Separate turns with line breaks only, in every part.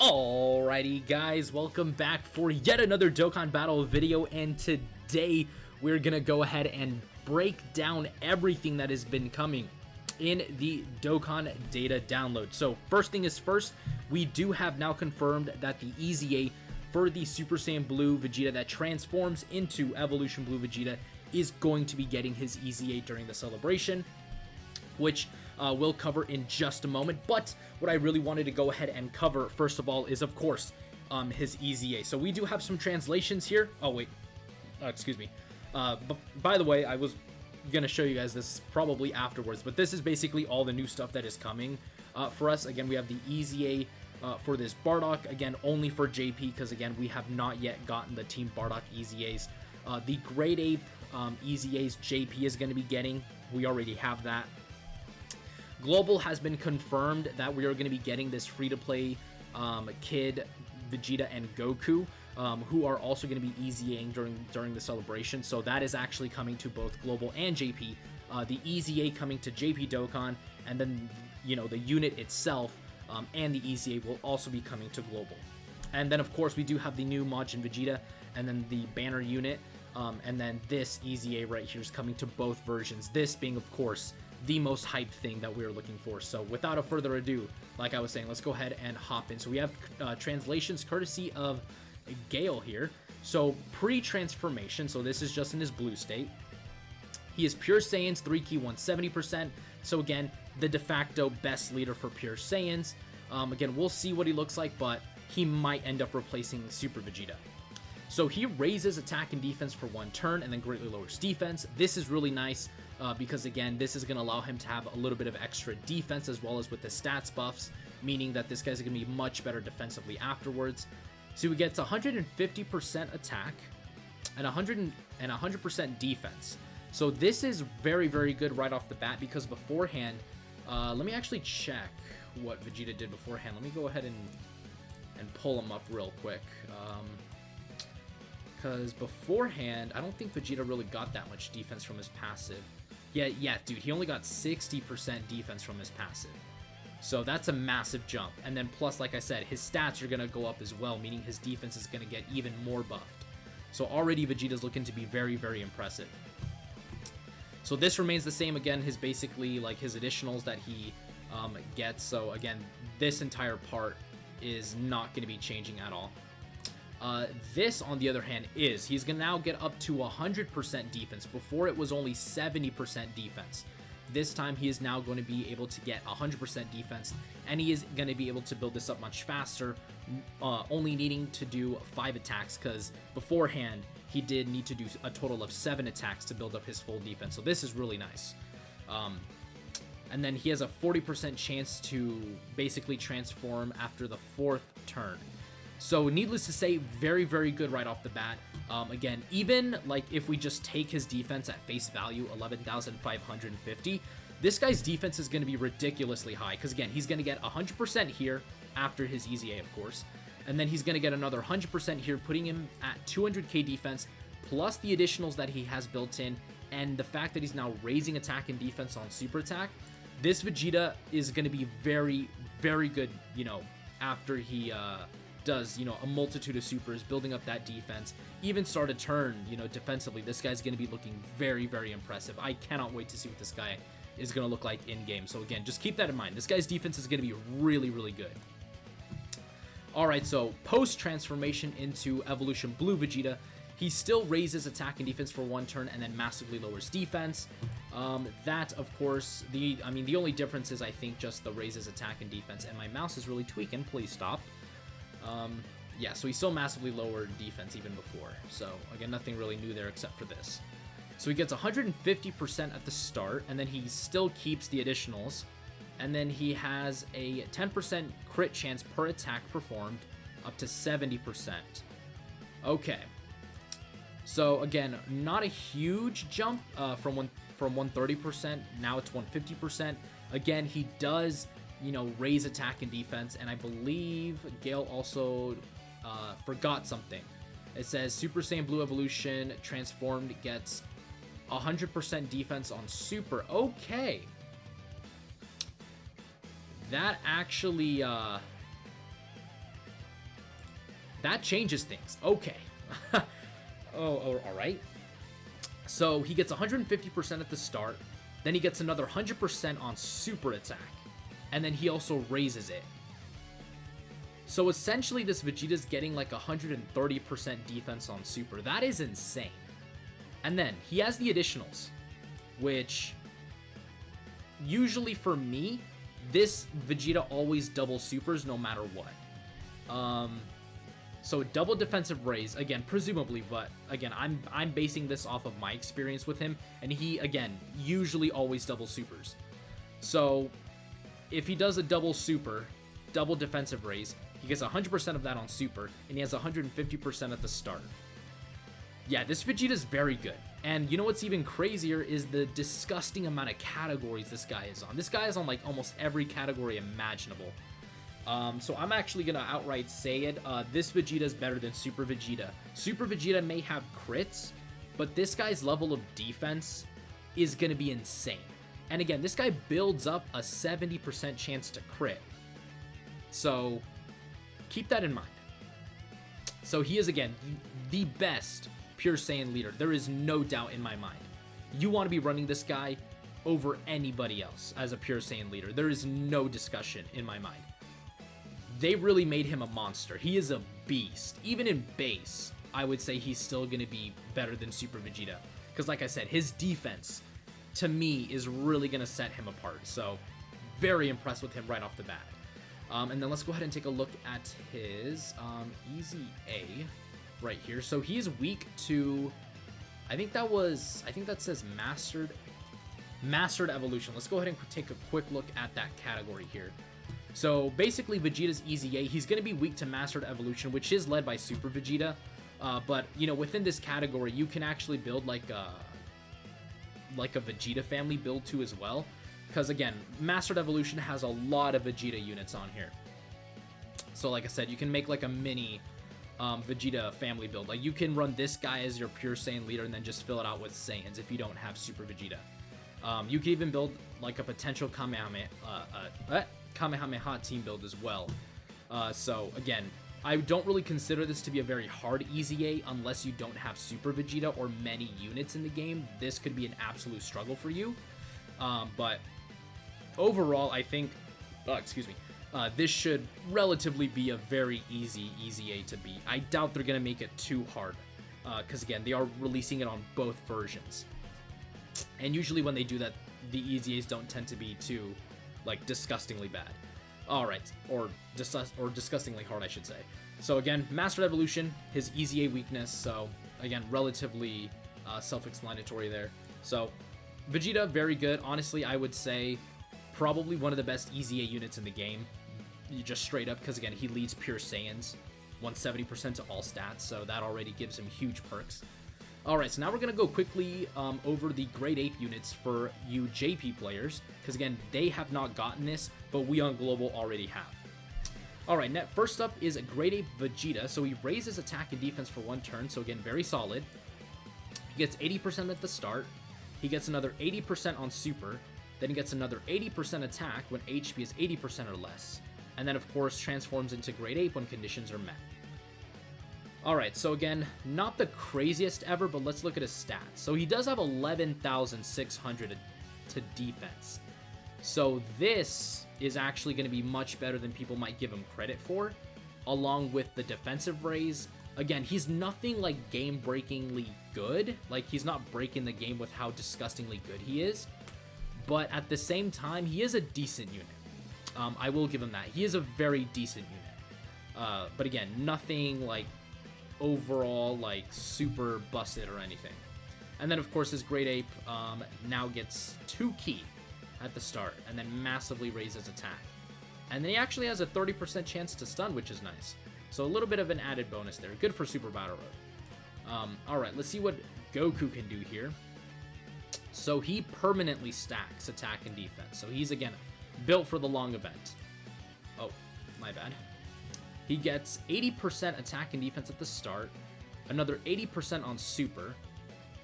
Alrighty guys, welcome back for yet another Dokkan Battle video, and today we're gonna go ahead and break down everything that has been coming in the Dokkan data download. So first thing is first, we do have now confirmed that the EZA for the Super Saiyan Blue Vegeta that transforms into Evolution Blue Vegeta is going to be getting his EZA during the celebration, which we'll cover in just a moment. But what I really wanted to go ahead and cover first of all is, of course, his EZA. So we do have some translations here. Oh wait, excuse me. But by the way, I was gonna show you guys this probably afterwards, but this is basically all the new stuff that is coming for us. Again, we have the EZA for this Bardock, again only for JP, because again we have not yet gotten the Team Bardock EZAs. The Great Ape EZAs JP is going to be getting. We already have that. Global has been confirmed that we are going to be getting this free-to-play Kid, Vegeta, and Goku, who are also going to be EZAing during the celebration. So that is actually coming to both Global and JP. The EZA coming to JP Dokkan, and then the unit itself and the EZA will also be coming to Global. And then of course we do have the new Majin Vegeta, and then the banner unit, and then this EZA right here is coming to both versions. This being, of course, the most hyped thing that we are looking for. So without a further ado, like I was saying, let's go ahead and hop in. So we have translations courtesy of Gale here. So pre-transformation, so this is just in his blue state. He is Pure Saiyans, 3 Ki 170%. So again, the de facto best leader for Pure Saiyans. Again, we'll see what he looks like, but he might end up replacing Super Vegeta. So he raises attack and defense for 1 turn and then greatly lowers defense. This is really nice because again, this is going to allow him to have a little bit of extra defense as well as with the stats buffs, meaning that this guy's going to be much better defensively afterwards. So he gets 150% attack and 100% defense. So this is very, very good right off the bat, because beforehand, let me actually check what Vegeta did beforehand. Let me go ahead and pull him up real quick. Because beforehand, I don't think Vegeta really got that much defense from his passive. Yeah, dude, he only got 60% defense from his passive. So that's a massive jump. And then plus, like I said, his stats are going to go up as well, meaning his defense is going to get even more buffed. So already Vegeta's looking to be very, very impressive. So this remains the same. Again, his basically like his additionals that he gets. So again, this entire part is not going to be changing at all. This, on the other hand, he's going to now get up to 100% defense. Before it was only 70% defense. This time he is now going to be able to get 100% defense, and he is going to be able to build this up much faster, only needing to do 5 attacks, because beforehand he did need to do a total of 7 attacks to build up his full defense. So this is really nice. And then he has a 40% chance to basically transform after the 4th turn. So needless to say, very, very good right off the bat. Again, even like if we just take his defense at face value, 11,550, this guy's defense is going to be ridiculously high. Because again, he's going to get 100% here after his EZA, of course. And then he's going to get another 100% here, putting him at 200k defense, plus the additionals that he has built in. And the fact that he's now raising attack and defense on super attack, this Vegeta is going to be very, very good, after he does, a multitude of supers, building up that defense, even start a turn, defensively. This guy's going to be looking very, very impressive. I cannot wait to see what this guy is going to look like in game. So again, just keep that in mind. This guy's defense is going to be really, really good. Alright, so post-transformation into Evolution Blue Vegeta, he still raises attack and defense for 1 turn and then massively lowers defense. That, of course, the only difference is, I think, just the raises attack and defense, and my mouse is really tweaking. Please stop. Yeah, so he still massively lowered defense even before. So, again, nothing really new there except for this. So he gets 150% at the start, and then he still keeps the additionals. And then he has a 10% crit chance per attack performed, up to 70%. Okay. So, again, not a huge jump from 130%. Now it's 150%. Again, he does raise attack and defense, and I believe Gale also forgot something. It says Super Saiyan Blue Evolution transformed gets 100% defense on Super. Okay. That actually That changes things. Okay. Oh, all right. So he gets 150% at the start, then he gets another 100% on super attack, and then he also raises it. So essentially this Vegeta's getting like 130% defense on super. That is insane. And then he has the additionals, which usually for me, this Vegeta always double supers no matter what. So double defensive raise, again, presumably, but again, I'm basing this off of my experience with him, and he, again, usually always double supers. So if he does a double super, double defensive raise, he gets 100% of that on super, and he has 150% at the start. Yeah, this Vegeta is very good. And you know what's even crazier is the disgusting amount of categories this guy is on. This guy is on like almost every category imaginable. So I'm actually going to outright say it. This Vegeta is better than Super Vegeta. Super Vegeta may have crits, but this guy's level of defense is going to be insane. And again, this guy builds up a 70% chance to crit. So keep that in mind. So he is, again, the best Pure Saiyan leader. There is no doubt in my mind. You want to be running this guy over anybody else as a Pure Saiyan leader. There is no discussion in my mind. They really made him a monster. He is a beast. Even in base, I would say he's still going to be better than Super Vegeta. Because like I said, his defense, to me, is really going to set him apart. So, very impressed with him right off the bat. And then let's go ahead and take a look at his Easy A right here. So he is weak to, I think that says Mastered Evolution. Let's go ahead and take a quick look at that category here. So basically Vegeta's Easy A, he's going to be weak to Mastered Evolution, which is led by Super Vegeta. But, you know, within this category, you can actually build like a Vegeta family build too as well. Because again, Mastered Evolution has a lot of Vegeta units on here. So like I said, you can make like a mini Vegeta family build. Like you can run this guy as your Pure Saiyan leader and then just fill it out with Saiyans if you don't have Super Vegeta. You can even build like a potential Kamehameha team build as well. So again, I don't really consider this to be a very hard Easy A unless you don't have Super Vegeta or many units in the game. This could be an absolute struggle for you. But overall, I think, this should relatively be a very easy A to beat. I doubt they're going to make it too hard, because again, they are releasing it on both versions. And usually when they do that, the Easy A's don't tend to be too, like, disgustingly bad. Alright, or disgustingly hard, I should say. So again, Mastered Evolution, his Easy A weakness, so again, relatively self-explanatory there. So Vegeta, very good. Honestly, I would say probably one of the best Easy A units in the game. You just straight up, because again, he leads Pure Saiyans, 170% to all stats, so that already gives him huge perks. Alright, so now we're going to go quickly over the Grade 8 units for you JP players, because again, they have not gotten this, but we on Global already have. Alright, first up is a Grade 8 Vegeta, so he raises attack and defense for one turn, so again, very solid. He gets 80% at the start, he gets another 80% on Super, then he gets another 80% attack when HP is 80% or less, and then of course transforms into Grade 8 when conditions are met. Alright, so again, not the craziest ever, but let's look at his stats. So he does have 11,600 to defense. So this is actually going to be much better than people might give him credit for, along with the defensive raise. Again, he's nothing like game-breakingly good. Like, he's not breaking the game with how disgustingly good he is. But at the same time, he is a decent unit. I will give him that. He is a very decent unit. But again, nothing like overall like super busted or anything. And then of course his Grade 8 now gets 2 ki at the start and then massively raises attack. And then he actually has a 30% chance to stun, which is nice. So a little bit of an added bonus there. Good for Super Battle Road. Alright, let's see what Goku can do here. So he permanently stacks attack and defense. So he's again built for the long event. Oh, my bad. He gets 80% attack and defense at the start, another 80% on Super,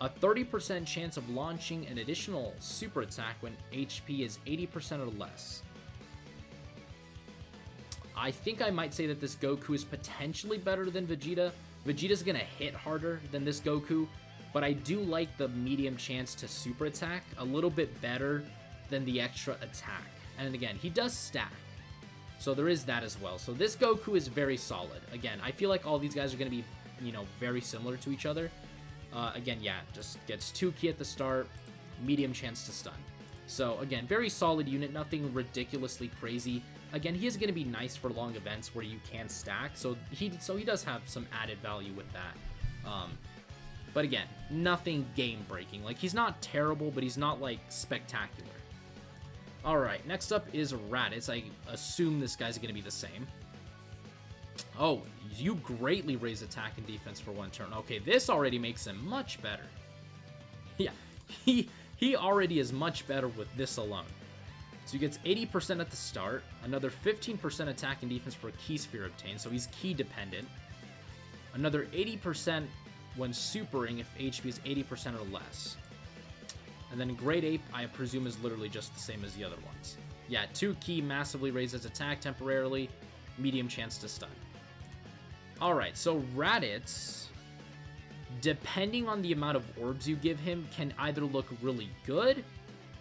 a 30% chance of launching an additional Super attack when HP is 80% or less. I think I might say that this Goku is potentially better than Vegeta. Vegeta's gonna hit harder than this Goku, but I do like the medium chance to super attack a little bit better than the extra attack. And again, he does stack, so there is that as well. So this Goku is very solid. Again, I feel like all these guys are gonna be, you know, very similar to each other. Again, yeah, just gets 2 ki at the start, medium chance to stun. So again, very solid unit, nothing ridiculously crazy. Again, he is going to be nice for long events where you can stack, so he does have some added value with that. But again, nothing game breaking. Like, he's not terrible, but he's not like spectacular. All right, next up is Raditz. I assume this guy's going to be the same. Oh, you greatly raise attack and defense for 1 turn. Okay, this already makes him much better. Yeah, he already is much better with this alone. So he gets 80% at the start, another 15% attack and defense for Ki Sphere obtained, so he's Ki dependent. Another 80% when supering if HP is 80% or less. And then Great Ape, I presume, is literally just the same as the other ones. Yeah, 2 Ki massively raises attack temporarily, medium chance to stun. Alright, so Raditz, depending on the amount of orbs you give him, can either look really good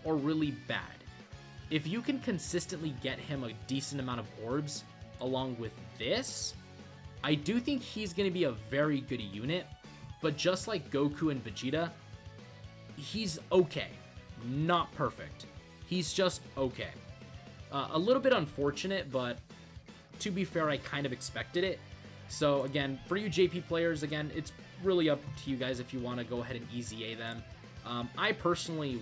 or really bad. If you can consistently get him a decent amount of orbs along with this, I do think he's going to be a very good unit, but just like Goku and Vegeta, he's okay. Not perfect. He's just okay. A little bit unfortunate, but to be fair, I kind of expected it. So again, for you JP players, again, it's really up to you guys if you want to go ahead and easy A them. I personally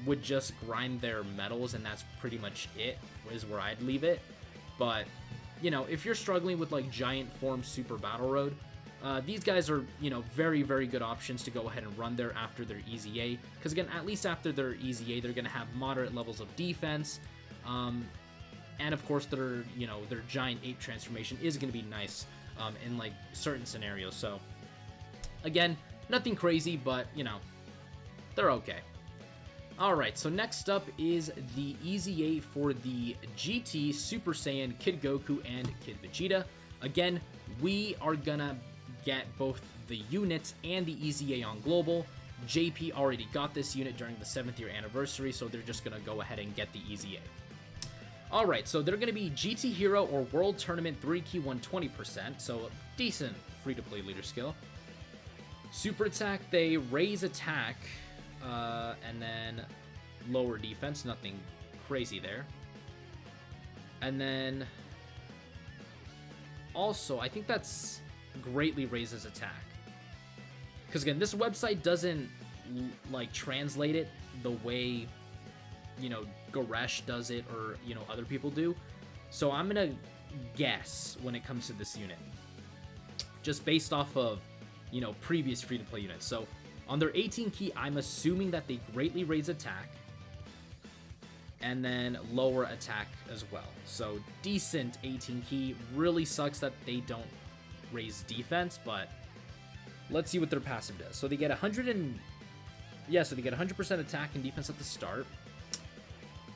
would just grind their medals, and that's pretty much it, is where I'd leave it. But, you know, if you're struggling with like Giant Form Super Battle Road, these guys are, you know, very, very good options to go ahead and run there after their easy A. Because again, at least after their easy A, they're going to have moderate levels of defense. And of course, their Giant Ape transformation is going to be nice in like certain scenarios. So again, nothing crazy, but you know, they're okay. Alright, so next up is the Easy 8 for the GT, Super Saiyan, Kid Goku, and Kid Vegeta. Again, we are gonna get both the units and the Easy 8 on Global. JP already got this unit during the 7th year anniversary, so they're just gonna go ahead and get the Easy 8. Alright, so they're gonna be GT Hero or World Tournament 3 Key 120%, so a decent free-to-play leader skill. Super Attack, they raise attack, and then lower defense, nothing crazy there. And then also, I think that's greatly raises attack. Because again, this website doesn't like translate it the way, you know, Goresh does it or, you know, other people do. So I'm gonna guess when it comes to this unit, just based off of, you know, previous free-to-play units. So on their 18 key, I'm assuming that they greatly raise attack and then lower attack as well. So decent 18 key. Really sucks that they don't raise defense, but let's see what their passive does. So they get 100% attack and defense at the start.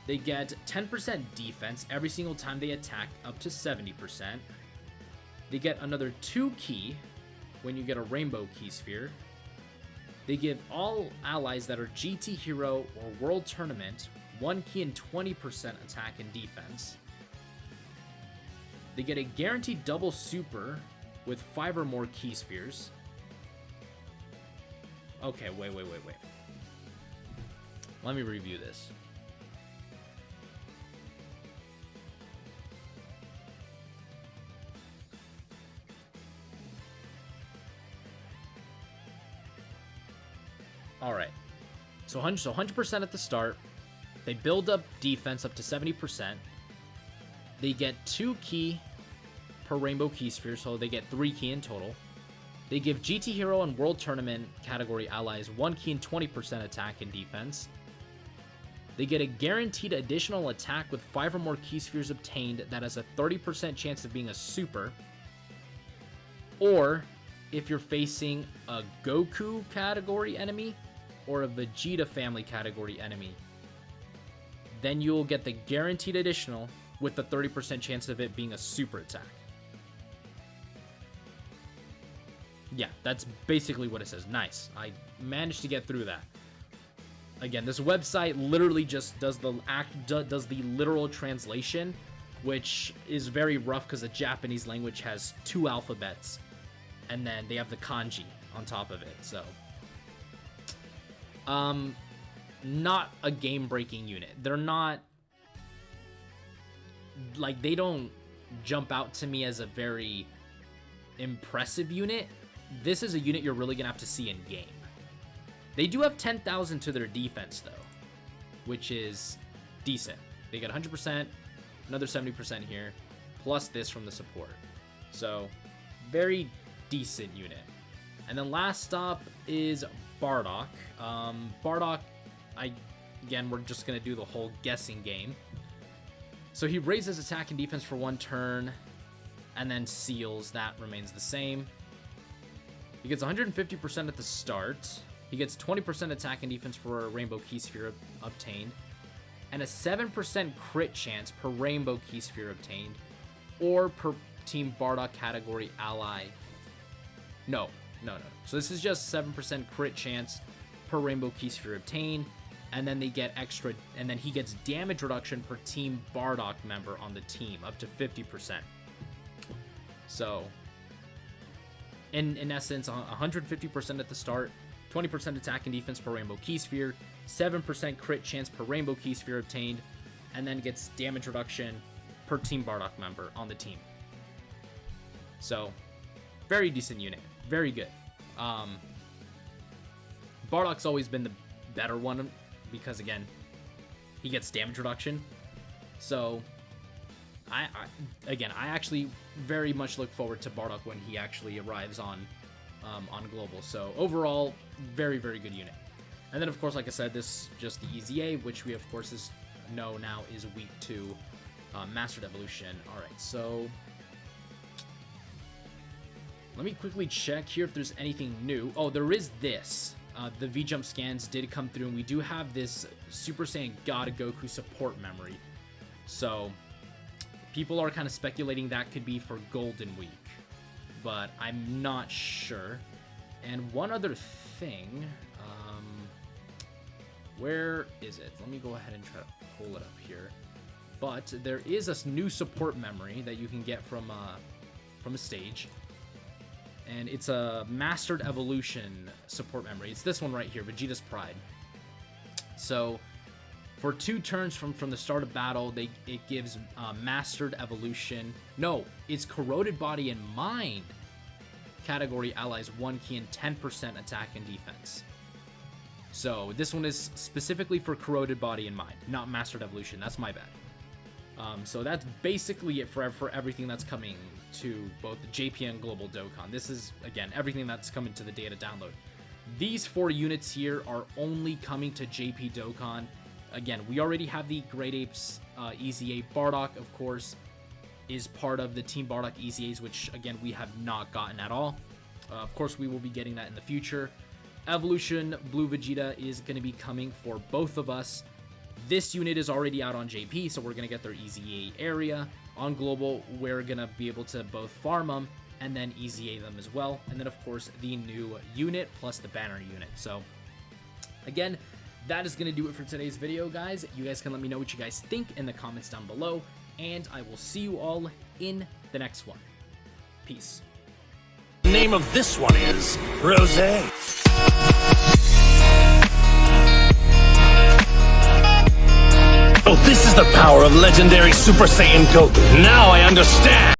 They get 10% defense every single time they attack up to 70%. They get another 2 key when you get a rainbow key sphere. They give all allies that are GT Hero or World Tournament 1 key and 20% attack and defense. They get a guaranteed double super with 5 or more key spheres. Okay, wait. Let me review this. Alright, so 100% at the start. They build up defense up to 70%. They get 2 key per rainbow key sphere, so they get 3 key in total. They give GT Hero and World Tournament category allies 1 key and 20% attack and defense. They get a guaranteed additional attack with 5 or more key spheres obtained that has a 30% chance of being a super. Or if you're facing a Goku category enemy or a Vegeta family category enemy, then you'll get the guaranteed additional with the 30% chance of it being a super attack. Yeah, that's basically what it says. Nice. I managed to get through that. Again, this website literally just does the literal translation, which is very rough because the Japanese language has 2 alphabets, and then they have the kanji on top of it. So, not a game-breaking unit. They're not, like, they don't jump out to me as a very impressive unit. This is a unit you're really gonna have to see in game. They do have 10,000 to their defense, though, which is decent. They get 100%, another 70% here, plus this from the support. So, very decent unit. And then last stop is Bardock. Bardock, again, we're just going to do the whole guessing game. So he raises attack and defense for 1 turn, and then seals. That remains the same. He gets 150% at the start. He gets 20% attack and defense for a Rainbow Key Sphere obtained, and a 7% crit chance per Rainbow Key Sphere obtained, or per Team Bardock category ally. No. So this is just 7% crit chance per Rainbow Key Sphere obtained, and then they get extra, and then he gets damage reduction per Team Bardock member on the team, up to 50%. So, in essence, 150% at the start, 20% attack and defense per Rainbow Key Sphere, 7% crit chance per Rainbow Key Sphere obtained, and then gets damage reduction per Team Bardock member on the team. So, very decent unit. Very good. Bardock's always been the better one because, again, he gets damage reduction. So, I actually very much look forward to Bardock when he actually arrives on Global. So overall, very, very good unit. And then, of course, like I said, this is just the EZA, which we, of course, know now is week 2 Mastered Evolution. All right, so let me quickly check here if there's anything new. Oh, there is this. The V-Jump scans did come through, and we do have this Super Saiyan God Goku support memory. So people are kind of speculating that could be for Golden Week, but I'm not sure. And one other thing, where is it? Let me go ahead and try to pull it up here. But there is a new support memory that you can get from a stage, and it's a Mastered Evolution support memory. It's this one right here, Vegeta's Pride. So for 2 turns from the start of battle, it gives Mastered Evolution. No, it's Corroded Body and Mind category allies 1 key and 10% attack and defense. So this one is specifically for Corroded Body and Mind, not Mastered Evolution. That's my bad. So that's basically it for everything that's coming to both the JP and Global Dokkan. This is, again, everything that's coming to the data download. These 4 units here are only coming to JP Dokkan. Again, we already have the Great Apes EZA. Bardock, of course, is part of the Team Bardock EZAs, which, again, we have not gotten at all. Of course, we will be getting that in the future. Evolution Blue Vegeta is going to be coming for both of us. This unit is already out on JP, so we're going to get their EZA area. On Global, we're going to be able to both farm them and then EZA them as well. And then, of course, the new unit plus the banner unit. So, again, that is going to do it for today's video, guys. You guys can let me know what you guys think in the comments down below, and I will see you all in the next one. Peace.
The name of this one is Rosé. Oh, this is the power of legendary Super Saiyan Goku. Now I understand.